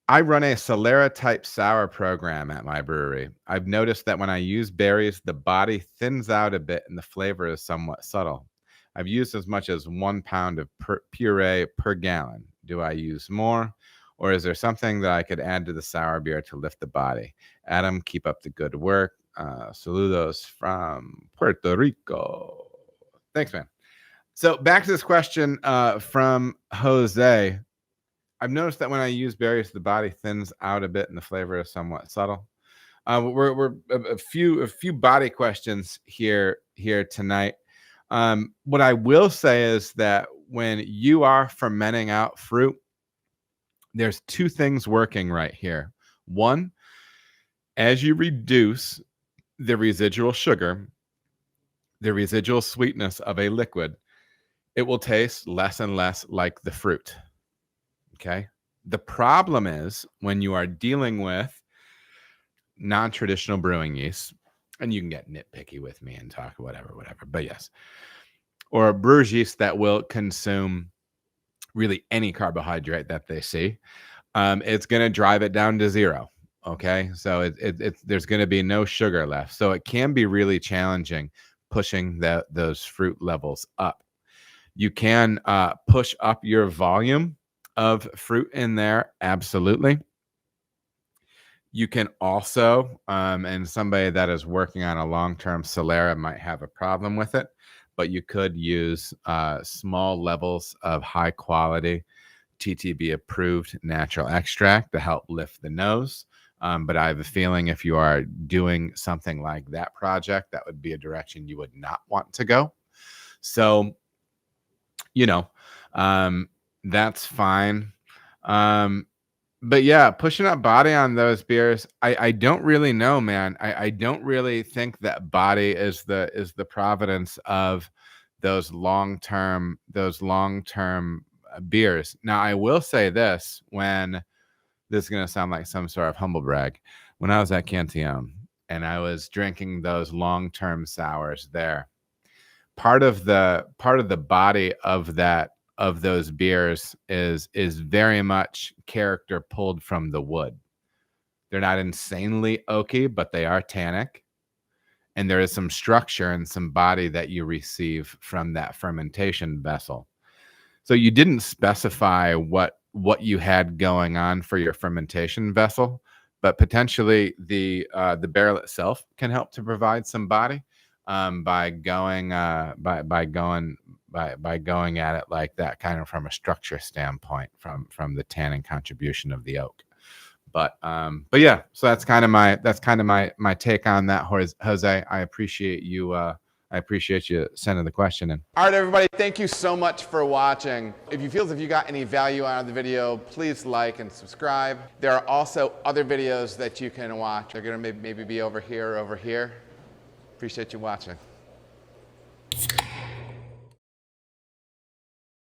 I run a Solera type sour program at my brewery. I've noticed that when I use berries, the body thins out a bit and the flavor is somewhat subtle. I've used as much as 1 pound of puree per gallon. Do I use more? Or is there something that I could add to the sour beer to lift the body? Adam, keep up the good work. Saludos from Puerto Rico. Thanks, man. So back to this question from Jose. I've noticed that when I use berries, the body thins out a bit and the flavor is somewhat subtle. We're a few body questions here tonight. What I will say is that when you are fermenting out fruit, there's two things working right here. One, as you reduce the residual sugar, the residual sweetness of a liquid, it will taste less and less like the fruit. Okay. The problem is when you are dealing with non-traditional brewing yeast, and you can get nitpicky with me and talk whatever, but yes, or a brewer's yeast that will consume really any carbohydrate that they see, it's going to drive it down to zero. Okay. So there's going to be no sugar left. So it can be really challenging pushing those fruit levels up. You can push up your volume of fruit in there, absolutely. You can also, and somebody that is working on a long-term Solera might have a problem with it, but you could use small levels of high-quality TTB-approved natural extract to help lift the nose. But I have a feeling if you are doing something like that project, that would be a direction you would not want to go. So, that's fine. But yeah, pushing up body on those beers, I don't really know, man. I don't really think that body is the providence of those long-term beers. Now, I will say this, when this is going to sound like some sort of humble brag. When I was at Cantillon and I was drinking those long-term sours there, part of the body of those beers is very much character pulled from the wood. They're not insanely oaky, but they are tannic. And there is some structure and some body that you receive from that fermentation vessel. So you didn't specify what you had going on for your fermentation vessel, but potentially the barrel itself can help to provide some body by going at it like that, kind of from a structure standpoint, from the tannin contribution of the oak. But yeah, so that's kind of my take on that, Jose. I appreciate you sending the question in. All right, everybody, thank you so much for watching. If you feel as if you got any value out of the video, please like and subscribe. There are also other videos that you can watch. They're gonna maybe be over here or over here. Appreciate you watching.